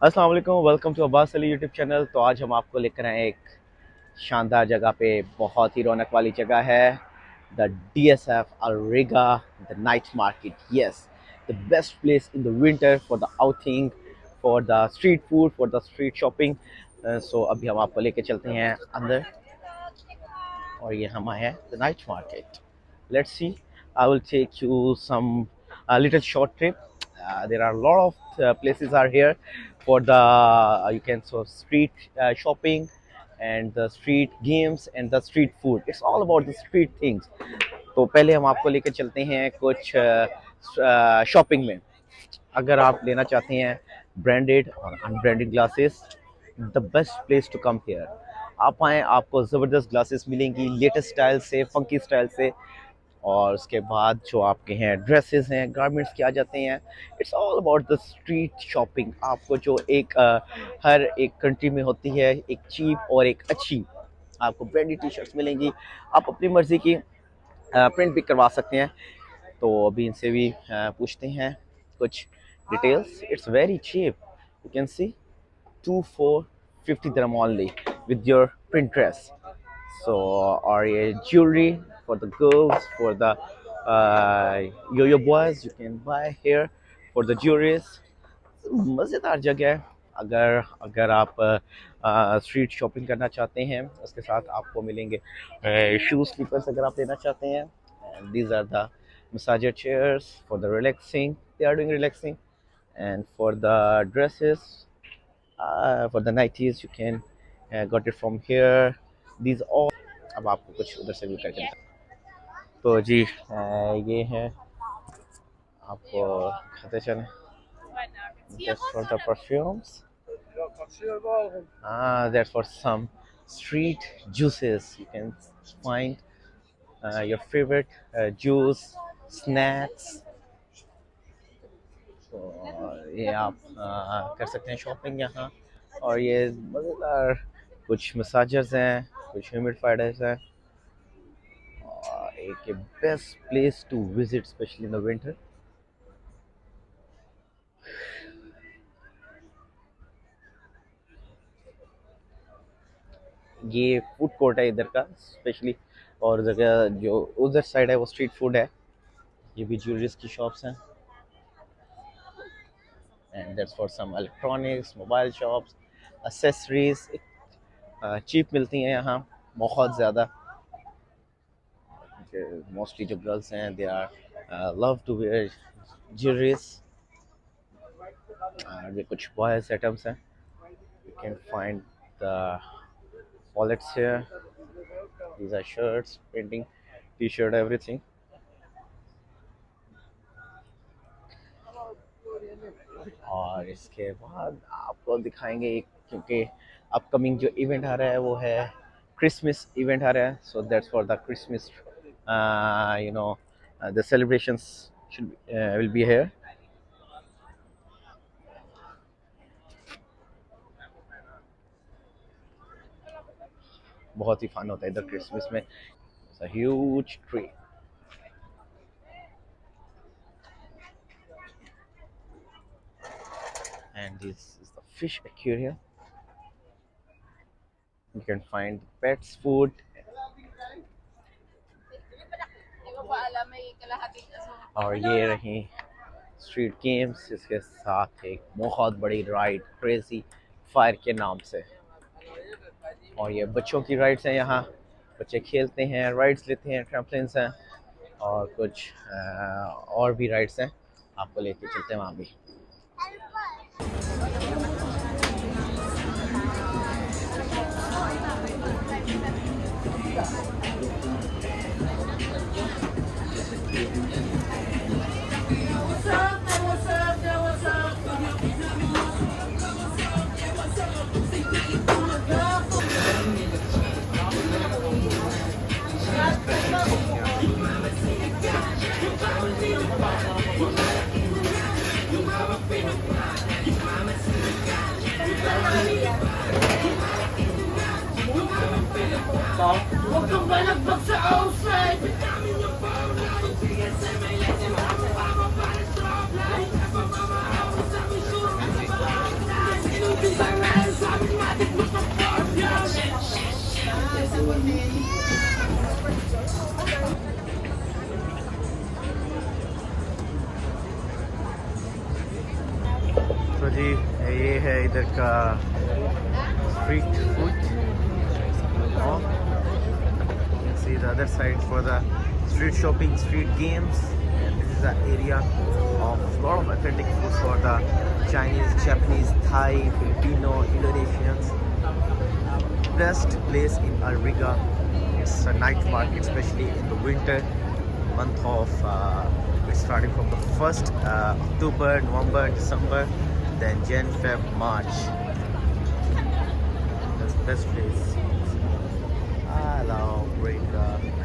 अस्सलाम वालेकुम, welcome to Abbas Ali YouTube channel. तो आज हम आपको लेकर आए एक शानदार जगह पे। बहुत ही रौनक वाली जगह है, द DSF और Riga the night market. Yes, the best place in the winter for the outing, for the street food, for the street shopping. So अभी हम आपको लेके चलते हैं अंदर, और ये हम आए हैं the night market. Let's see. I will take you some a little short trip. There are a lot of places are here for the you can so street shopping and the street games and the street food. It's all about the street things. तो पहले हम आपको लेकर चलते हैं कुछ shopping में। अगर आप लेना चाहते हैं ब्रांडेड और unbranded glasses, the best place to come here. आप आएँ, आपको ज़बरदस्त ग्लासेस मिलेंगी लेटेस्ट स्टाइल से, फंकी स्टाइल से। और उसके बाद जो आपके हैं ड्रेसेस हैं, गारमेंट्स के आ जाते हैं। It's all about the street shopping. आपको जो एक हर एक कंट्री में होती है, एक चीप और एक अच्छी, आपको ब्रांडेड टी शर्ट्स मिलेंगी। आप अपनी मर्ज़ी की प्रिंट भी करवा सकते हैं। तो अभी इनसे भी पूछते हैं कुछ details. It's very cheap, you can see 2 4 50 dirham only with your print dress. So, or a jewelry for the girls, for the yo-yo boys, you can buy here for the jewelries. मज़ेदार जगह है। अगर अगर आप street shopping करना चाहते हैं, उसके साथ आपको मिलेंगे शूज़ स्लीपर्स अगर आप लेना चाहते हैं। And these are the massager chairs for the relaxing, they are doing relaxing. And for the dresses, for the nighties, you can got it from here. These all, अब आपको कुछ उधर से भी करके तो जी ये है, आपको खाते चलें। That's for the perfumes. That's for some street juices. You can find your favorite juice, snacks. तो ये आप कर सकते हैं शॉपिंग यहाँ। और ये मज़ेदार कुछ मसाजर्स हैं, कुछ ह्यूमिडिफायर्स हैं। और एक best place to visit specially in the winter. ये फूड कोर्ट है इधर का स्पेशली। और जगह जो उधर साइड है वो स्ट्रीट फूड है। ये भी ज्वेलरीज की शॉप्स हैं। And that's for some electronics, mobile shops, accessories. Cheap मिलती हैं यहाँ बहुत ज़्यादा। मोस्टली जो गर्ल्स हैं they are love to wear jewelleries. ये कुछ बॉयज आइटम्स हैं। You can find the wallets here. These are shirts, printing, t-shirt, everything. और इसके बाद आपको दिखाएंगे एक, क्योंकि अपकमिंग जो इवेंट आ रहा है वो है क्रिसमस इवेंट आ रहा है। So that's for the Christmas you know the celebrations will be here. बहुत ही फन होता है इधर क्रिसमस में। It's a huge tree. And this is the fish aquarium. You can find pets food। और ये रही स्ट्रीट गेम्स, इसके साथ एक बहुत बड़ी राइड क्रेजी फायर के नाम से। और ये बच्चों की राइड्स हैं, यहाँ बच्चे खेलते हैं, राइड्स लेते हैं, ट्रैम्पलिन्स हैं और कुछ और भी राइड्स हैं। आपको लेके चलते हैं वहाँ भी। Huwag kang balagbag sa outside! तो जी ये है इधर का स्ट्रीट फूड और see the other side for the street shopping, street games, and this is the area of lot of authentic foods for the Chinese, Japanese, Thai, Filipino, Indonesians. Best place in Rigga. It's a night market, especially in the winter month of it's starting from the 1st October, November, December, then Jan, Feb, March. That's the best place. I love Rigga.